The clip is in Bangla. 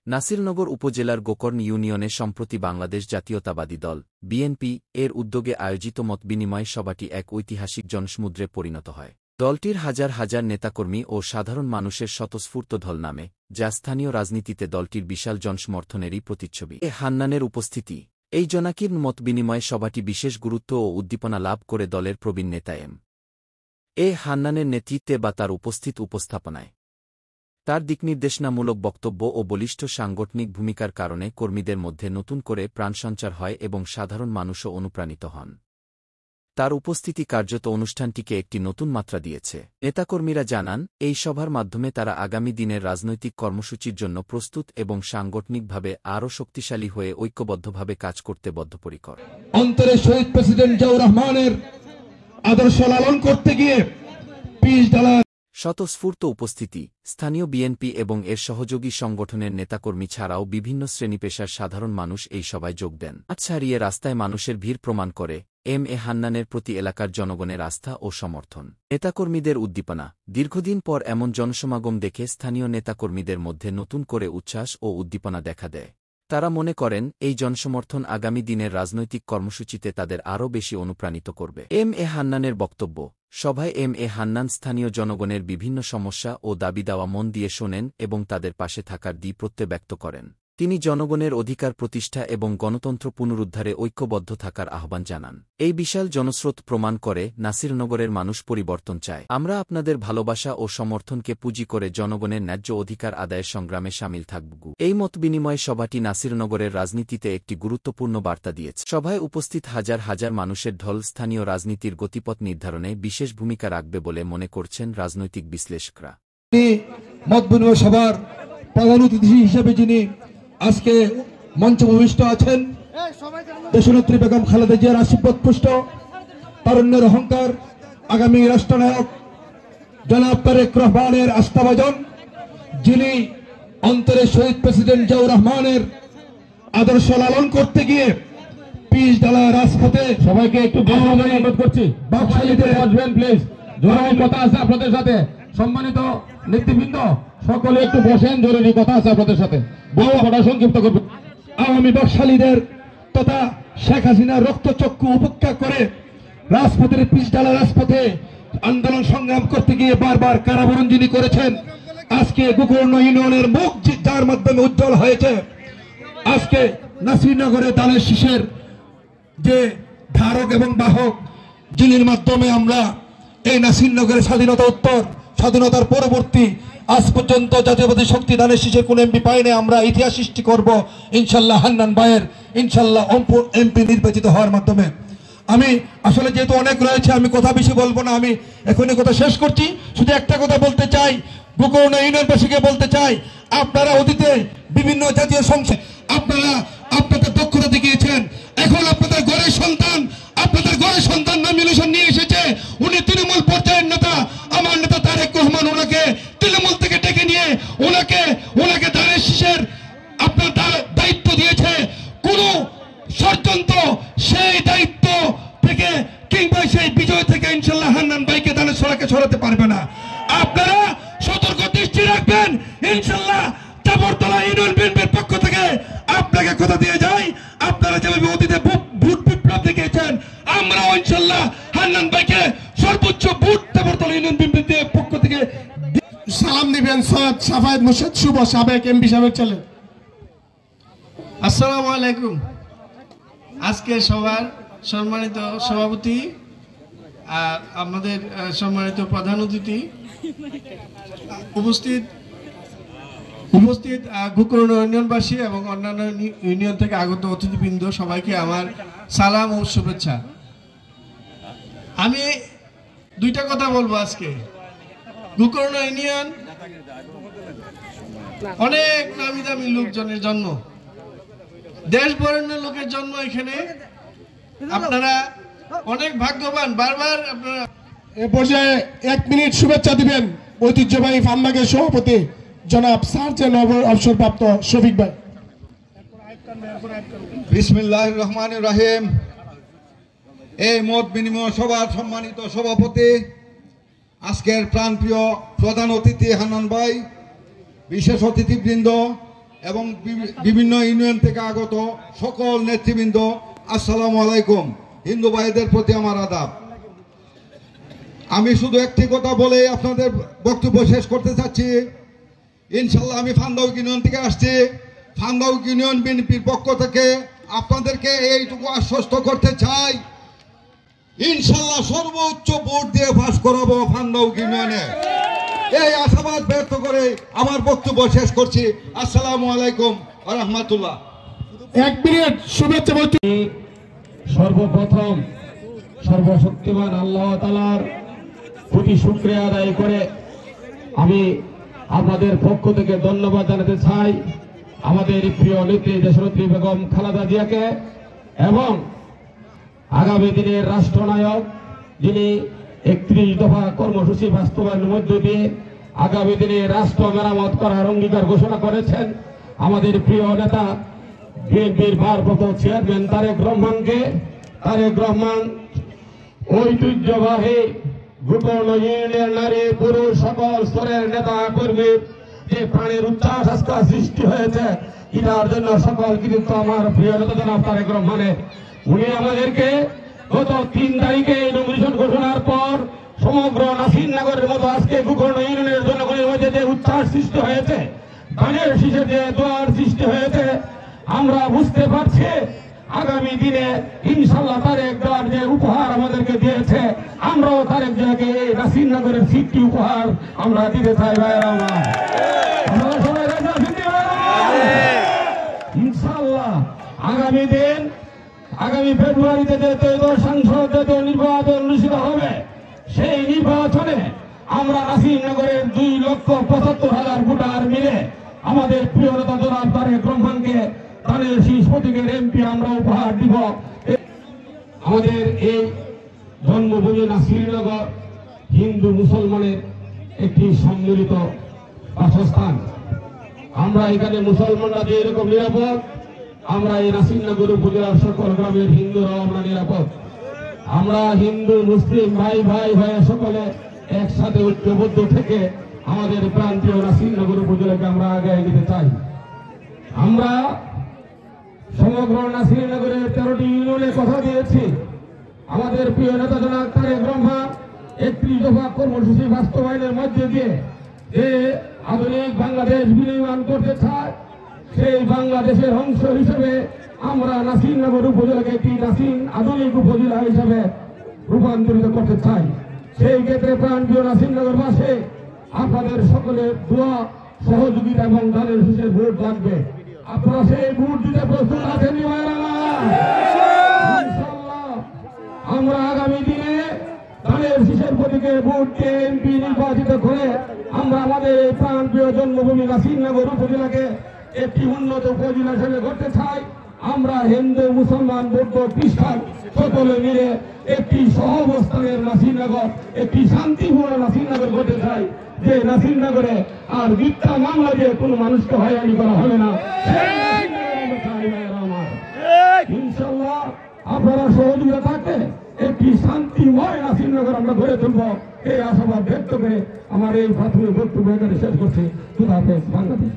নাসিরনগর উপজেলার গোকর্ণ ইউনিয়নে সম্প্রতি বাংলাদেশ জাতীয়তাবাদী দল বিএনপি এর উদ্যোগে আয়োজিত মতবিনিময় সভাটি এক ঐতিহাসিক জনসমুদ্রে পরিণত হয়। দলটির হাজার হাজার নেতাকর্মী ও সাধারণ মানুষের স্বতঃস্ফূর্ত ঢল নামে, যা স্থানীয় রাজনীতিতে দলটির বিশাল জনসমর্থনেরই প্রতিচ্ছবি। হান্নানের উপস্থিতি। এই জনাকীর্ণ মতবিনিময় সভাটি বিশেষ গুরুত্ব ও উদ্দীপনা লাভ করে দলের প্রবীণ নেতা হান্নানের নেতৃত্বে বা তার উপস্থাপনায়। তার দিকনির্দেশনামূলক বক্তব্য ও বলিষ্ঠ সাংগঠনিক ভূমিকার কারণে কর্মীদের মধ্যে নতুন করে প্রাণসঞ্চার হয় এবং সাধারণ মানুষও অনুপ্রাণিত হন। তার উপস্থিতি কার্যত অনুষ্ঠানটিকে একটি নতুন মাত্রা দিয়েছে। নেতাকর্মীরা জানান, এই সভার মাধ্যমে তারা আগামী দিনের রাজনৈতিক কর্মসূচির জন্য প্রস্তুত এবং সাংগঠনিকভাবে আরও শক্তিশালী হয়ে ঐক্যবদ্ধভাবে কাজ করতে বদ্ধপরিকর। অন্তরে শহীদ প্রেসিডেন্ট জিয়াউর রহমানের আদর্শ লালন করতে গিয়ে স্বতঃস্ফূর্ত উপস্থিতি। স্থানীয় বিএনপি এবং এর সহযোগী সংগঠনের নেতাকর্মী ছাড়াও বিভিন্ন শ্রেণীপেশার সাধারণ মানুষ এই সভায় যোগ দেন। ছাড়িয়ে রাস্তায় মানুষের ভিড় প্রমাণ করে হান্নানের প্রতি এলাকার জনগণের আস্থা ও সমর্থন। নেতাকর্মীদের উদ্দীপনা। দীর্ঘদিন পর এমন জনসমাগম দেখে স্থানীয় নেতাকর্মীদের মধ্যে নতুন করে উচ্ছ্বাস ও উদ্দীপনা দেখা দেয়। তারা মনে করেন, এই জনসমর্থন আগামী দিনের রাজনৈতিক কর্মসূচিতে তাদের আরও বেশি অনুপ্রাণিত করবে। হান্নানের বক্তব্য। সভায় হান্নান স্থানীয় জনগণের বিভিন্ন সমস্যা ও দাবি-দাওয়া মন দিয়ে শোনেন এবং তাদের পাশে থাকার প্রত্যয় ব্যক্ত করেন। তিনি জনগণের অধিকার প্রতিষ্ঠা এবং গণতন্ত্র পুনরুদ্ধারে ঐক্যবদ্ধ থাকার আহ্বান জানান। এই বিশাল জনস্রোত প্রমাণ করে, নাসিরনগরের মানুষ পরিবর্তন চায়। আমরা আপনাদের ভালোবাসা ও সমর্থনকে পুঁজি করে জনগণের ন্যায্য অধিকার আদায়ের সংগ্রামে শামিল থাকব। এই মতবিনিময় সভাটি নাসিরনগরের রাজনীতিতে একটি গুরুত্বপূর্ণ বার্তা দিয়েছে। সভায় উপস্থিত হাজার হাজার মানুষের ঢল স্থানীয় রাজনীতির গতিপথ নির্ধারণে বিশেষ ভূমিকা রাখবে বলে মনে করছেন রাজনৈতিক বিশ্লেষকরা। মতবিনিময় সভার প্রধান অতিথি হিসেবে যিনি আজকে মঞ্চে ভূমিষ্ঠ আছেন, দেশনেত্রী বেগম খালেদা জিয়ার আশীর্বাদ পুষ্ট তারুণ্যের অহংকার, আগামী রাষ্ট্রনায়ক জনাব তারেক রহমানের আস্থাভাজন, যিনি অন্তরে শহীদ প্রেসিডেন্ট জিয়াউর রহমানের আদর্শ লালন করতে গিয়ে পিচ ঢালা রাজপথে সবাইকে একটু অনুরোধ করছি, বাকশালীদের বসবেন প্লিজ। জরুরি কথা আছে আপনাদের সাথে। সম্মানিত নেতৃবৃন্দ সকলে একটু বসেন, জরুরি কথা আছে আপনাদের সাথে। সংক্ষিপ্ত করবে। আওয়ামী বাকশালীদের তথা শেখ হাসিনার রক্তচক্ষু উপেক্ষা করে রাজপথের পিচ ঢালা রাজপথে আন্দোলন সংগ্রাম করতে গিয়ে বারবার কারাবরণ যিনি করেছেন, আজকে গোকর্ণ ইউনিয়নের মুখ যার মাধ্যমে উজ্জ্বল হয়েছে, আজকে নাসিরনগরে দানের শীষের যে ধারক এবং বাহক, যিনির মাধ্যমে আমরা এই নাসিরনগরের স্বাধীনতার পরবর্তী আজ পর্যন্ত জাতীয়বাদী শক্তি দানের শীষের কোন এমপি পাইনি। আমরা ইতিহাস সৃষ্টি করব ইনশাল্লাহ হান্নান ভাইয়ের ইনশাল্লাহ এমপি নির্বাচিত হওয়ার মাধ্যমে। আমি আসলে যেহেতু অনেক রয়েছে, আমি কথা বেশি বলবো না, আমি এখনই কথা শেষ করছি। শুধু একটা কথা বলতে চাই, গোকর্ণ ইউনিয়নবাসীকে বলতে চাই, আপনারা অতীতে বিভিন্ন জাতীয় সংসদ আপনারা আপনাদের দক্ষতা দেখিয়েছেন। এখন আপনাদের ঘরের সন্তান নমিনেশন নিয়ে এসেছে। উনি তৃণমূল পর্যায়ের নেতা, আমার নেতা তারেক রহমান ওনাকে তৃণমূল থেকে ডেকে নিয়ে ওনাকে দানের শীষের আপনার দায়িত্ব দিয়েছে। কোন ষড়যন্ত্র সেই দায়িত্ব থেকে কিংবা সেই বিজয় থেকে ইনশাল্লাহ হান্নান ভাইকে দানের সরাকে সরাতে পারবে না। আপনারা সতর্ক দৃষ্টি রাখবেন। ইনশাল্লাহ চাপড়তলা ইউনিয়ন বিএনপির পক্ষ থেকে আপনাকে কথা দিয়ে যাই, আপনারা যেভাবে অতীতে ভোট বিপ্লব দেখিয়েছেন, আমরাও ইনশাল্লাহ হান্নান ভাইকে সর্বোচ্চ ভোট চাপড়তলা ইউনিয়ন বিএনপির পক্ষ থেকে সালাম দিবেন। সৈয়দ সাফায়েত মুর্শেদ শুভ, সাবেক এমপি সাহেবের ছেলে। আসসালামু আলাইকুম। আজকের সভার সম্মানিত সভাপতি আর আমাদের সম্মানিত প্রধান অতিথি, উপস্থিত গোকর্ণ ইউনিয়নবাসী এবং অন্যান্য ইউনিয়ন থেকে আগত অতিথিবৃন্দ, সবাইকে আমার সালাম ও শুভেচ্ছা। আমি দুইটা কথা বলবো আজকে। গোকর্ণ ইউনিয়ন অনেক নামি দামি লোকজনের জন্ম, দেশ বরেণ্য লোকের জন্ম এখানে। আপনারা অনেক ভাগ্যবান। বারবার আপনারা এ পর্যায়ে 1 মিনিট শুভেচ্ছা দিবেন ঐতিহ্যবাহী ফার্মবাগের সভাপতি জনাব সার্জেন্ট অবসরপ্রাপ্ত শফিক ভাই। বিসমিল্লাহির রহমানির রহিম। এই মত বিনিময় সভার সম্মানিত সভাপতি, আজকের প্রাণপ্রিয় প্রধান অতিথি হান্নান ভাই, বিশেষ অতিথিবৃন্দ এবং বিভিন্ন ইউনিয়ন থেকে আগত সকল নেতৃবৃন্দ, আসসালামু আলাইকুম। হিন্দু ভাইদের প্রতি আমার আদাব। আমি শুধু একটি কথা বলে আপনাদের বক্তব্য শেষ করতে চাচ্ছি। ইনশাল্লাহ আমি ফান্দাউক ইউনিয়ন থেকে আসছি। ফান্দাউক ইউনিয়ন বিএনপির পক্ষ থেকে আপনাদেরকে এইটুকু আশ্বস্ত করতে চাই, ইনশাল্লাহ সর্বোচ্চ ভোট দিয়ে পাস করাবো ফান্দাউক ইউনিয়নে। এই আশাবাদ ব্যক্ত করে আমার বক্তব্য শেষ করছি। আসসালামু আলাইকুম ওয়া রাহমাতুল্লাহ। 1 মিনিট শুভেচ্ছা বলছি। সর্বপ্রথম সর্বশক্তিমান আল্লাহ তাআলার প্রতি শুকরিয়া আদায় করে আমি আপনাদের পক্ষ থেকে ধন্যবাদ জানাতে চাই আমাদের প্রিয় নেত্রী দেশনেত্রী বেগম খালেদা জিয়াকে এবং আগামী দিনের রাষ্ট্রনায়ক, যিনি 31 দফা কর্মসূচি বাস্তবায়নের মধ্য দিয়ে আগামী দিনে রাষ্ট্র মেরামত করার অঙ্গীকার ঘোষণা করেছেন আমাদের প্রিয় নেতা বিএনপির ভারপ্রাপ্ত চেয়ারম্যান তারেক রহমানকে। তারেক রহমান ঐতিহ্যবাহী গোপন ইউনিয়ন, নারী পুরুষ সকল স্তরের নেতা কর্মীর যে প্রাণের উচ্ছ্বাস আজকে সৃষ্টি হয়েছে, এটার জন্য সকল কৃতিত্ব আমার প্রিয় নেতা জনাব তারেক রহমানের। উনি আমাদেরকে গত 3 তারিখে নমিনেশন ঘোষণার পর সমগ্র নাসিরনগরের মতো আজকে গোপন ইউনিয়নের জনগণের মধ্যে যে উচ্ছ্বাস সৃষ্টি হয়েছে, ধানের শীষে যে দোয়ার সৃষ্টি হয়েছে, আমরা বুঝতে পারছি আগামী দিনে ইনশাল্লাহ তারেক দেওয়ার যে উপহার আমাদেরকে দিয়েছে, আমরাও তারেক জিয়াকে এই নাসিরনগরের সিটটি উপহার আমরা দিতে চাই। ভাইয়েরা আমার, আপনারা সবাই রাজি আছেন কি ভাইয়েরা? ইনশাল্লাহ আগামী দিন, আগামী ফেব্রুয়ারিতে যে ত্রয়োদশ সংসদ নির্বাচন অনুষ্ঠিত হবে, সেই নির্বাচনে আমরা নাসিরনগরের 2,75,000 ভোটার মিলে আমাদের প্রিয় নেতা জনাব তারেক রহমানকে ধানের শীষ প্রতীকের এমপি আমরা উপহার দিব। আমাদের এই জন্মভূমি নাসিরনগর হিন্দু মুসলমানের একটি সম্মিলিত বাসস্থান। আমরা এখানে মুসলমানরা যে এরকম নিরাপদ, আমরা এই নাসিরনগর উপজেলার সকল গ্রামের হিন্দুরাও আমরা নিরাপদ। আমরা হিন্দু মুসলিম ভাই ভাই হয়ে সকলে একসাথে ঐক্যবদ্ধ থেকে আমাদের প্রান্তীয় নাসিরনগর উপজেলাকে আমরা আগায় নিতে চাই। আমরা সমগ্র নাসিরনগরের 13টি ইউনিয়নের কথা দিয়েছি। আমাদের প্রিয় নেতা জনাব তারেক রহমান 31 দফা কর্মসূচি বাস্তবায়নের মধ্যে দিয়ে যে আধুনিক বাংলাদেশ বিনির্মাণ করতে চায়, সেই বাংলাদেশের অংশ হিসেবে আমরা নাসিরনগর উপজেলাকে একটি আধুনিক উপজেলা হিসেবে রূপান্তরিত করতে চাই। সেই ক্ষেত্রে প্রাণপ্রিয় নাসিরনগরবাসী আপনাদের সকলের দোয়া, সহযোগিতা এবং ধানের শীষের ভোট লাগবে। আপনারা সেই ভোট দিতে প্রস্তুত আছেন? ইনশাআল্লাহ আমরা আগামী দিনে ধানের শীষের প্রতীকে ভোট দিয়ে এমপি নির্বাচিত করে আমরা আমাদের এই প্রাণপ্রিয় জন্মভূমি নাসিরনগর উপজেলাকে একটি উন্নত উপজেলা হিসেবে করতে চাই। আমরা হিন্দু মুসলমান বৌদ্ধ খ্রিস্টান সকলে মিলে একটি সহাবস্থানের নাসিরনগর, একটি শান্তিপূর্ণ নাসিরনগর করতে চাই, যে নাসিরনগরে আর মিথ্যা মামলা দিয়ে কোনো মানুষকে হয়রানি করা হবে না। ইনশাল্লাহ আপনারা সহযোগিতা থাকতে একটি শান্তিময় নাসিরনগর আমরা গড়ে তুলব, এই আশাবাদ ব্যক্ত করে আমার এই প্রাথমিক বক্তব্য এখানে শেষ করছি। খুদা হাফেজ। বাংলাদেশ।